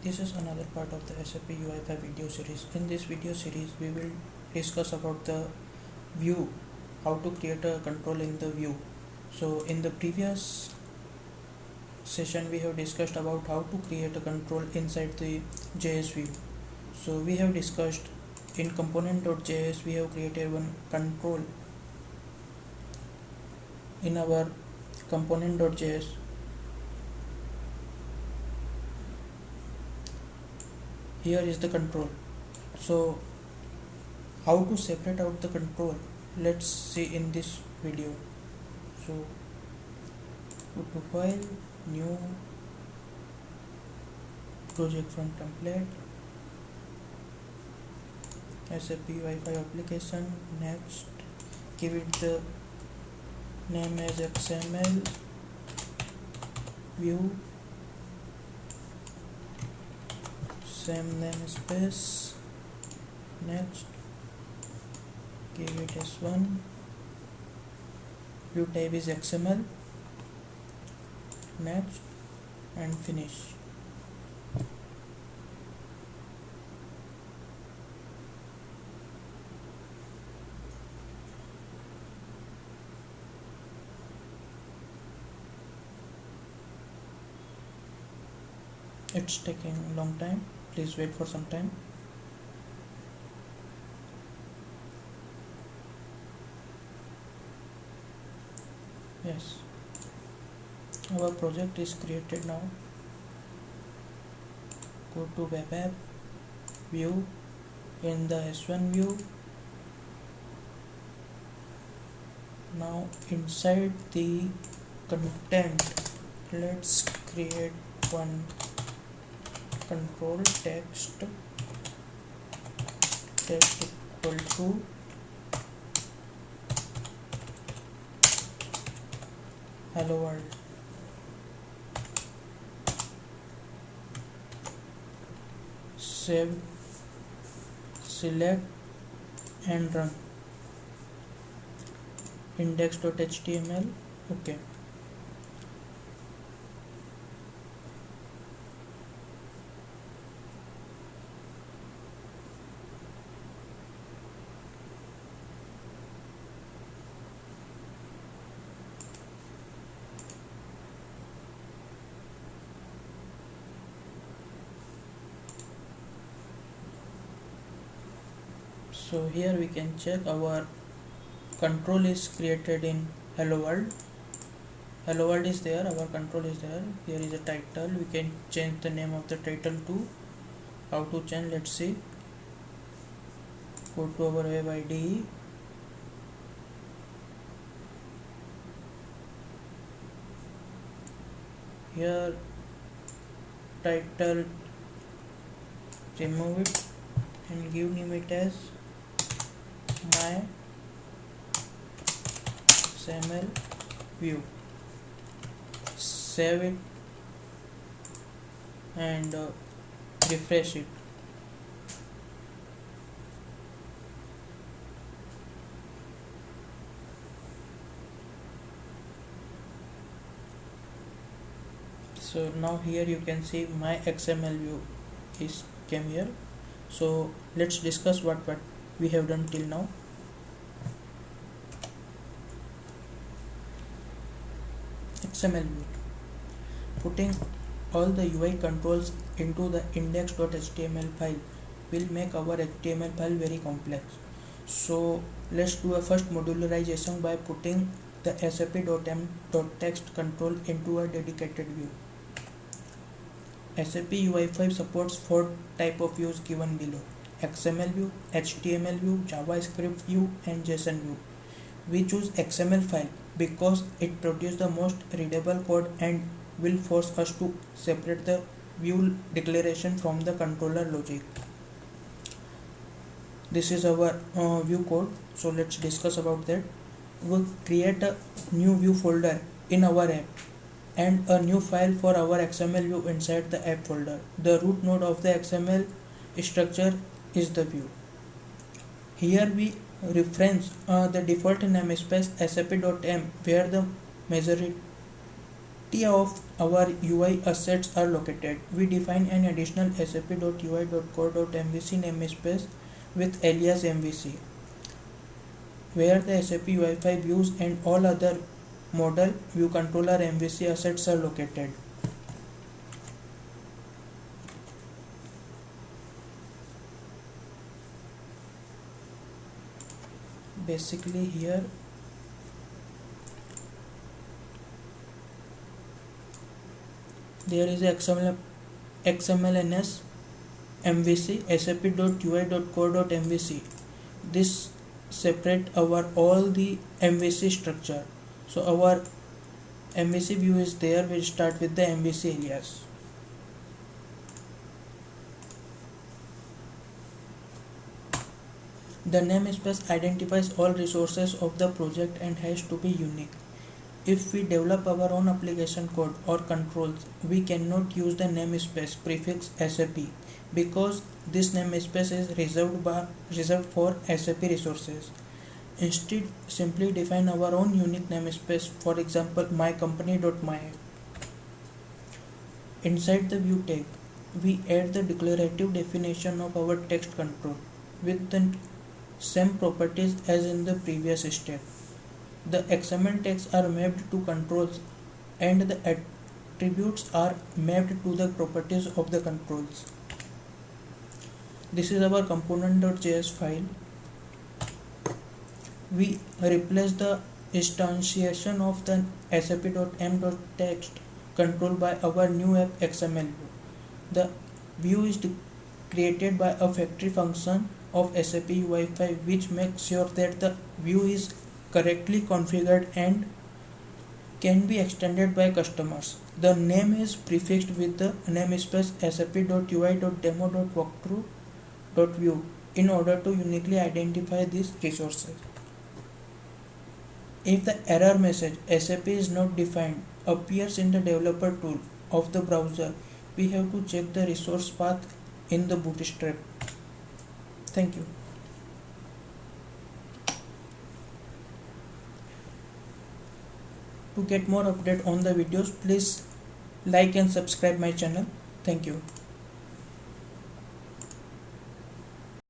This is another part of the SAP UI5 video series. In this video series, we will discuss about the view, how to create a control in the view. So in the previous session, we have discussed about how to create a control inside the JS view. So we have discussed in component.js, we have created one control in our component.js. Here is the control. So how to separate out the control, let's see in this video. So go to file, new project from template, SAP UI5 application. Next, give it the name as XML view, same namespace. Next, give it S1, view type is XML. Next, and finish. It's taking a long time, please wait for some time. Yes, our project is created now. Go to web app, view, in the S1 view. Now inside the content, let's create one control text equal to hello world. Save, select and run. Index.html. Okay. So here we can check our control is created in hello world. Hello world is there, our control is there. Here is a title, we can change the name of the title to. How to change, let's see. Go to our web IDE. Here title, remove it and give name it as my XML view. Save it and refresh it. So now here you can see my XML view is came here. So let's discuss what we have done till now. XML view, putting all the UI controls into the index.html file will make our HTML file very complex. So let's do a first modularization by putting the sap.m.text control into a dedicated view. SAP UI5 supports 4 type of views given below: XML view, HTML view, JavaScript view and JSON view. We choose XML file because it produces the most readable code and will force us to separate the view declaration from the controller logic. This is our view code, so let's discuss about that. We'll create a new view folder in our app and a new file for our XML view inside the app folder. The root node of the XML structure is the view. Here we reference the default namespace sap.m where the of our UI assets are located. We define an additional sap.ui.core.mvc namespace with alias MVC, where the SAP UI5 views and all other model view controller MVC assets are located. Basically here there is XMLNS MVC sap.ui.core.mvc. This separate our all the MVC structure. So our MVC view is there. We'll start with the MVC alias. The namespace identifies all resources of the project and has to be unique. If we develop our own application code or controls, we cannot use the namespace prefix SAP because this namespace is reserved for SAP resources. Instead, simply define our own unique namespace, for example, mycompany.my. Inside the view tag, we add the declarative definition of our text control with the same properties as in the previous step. The XML tags are mapped to controls and the attributes are mapped to the properties of the controls. This is our component.js file. We replace the instantiation of the sap.m.text control by our new app XML view. The view is created by a factory function of SAP UI5 which makes sure that the view is correctly configured and can be extended by customers. The name is prefixed with the namespace sap.ui.demo.walkthrough.view in order to uniquely identify these resources. If the error message SAP is not defined appears in the developer tool of the browser, we have to check the resource path in the Bootstrap. Thank you. To get more update on the videos, please like and subscribe my channel. Thank you.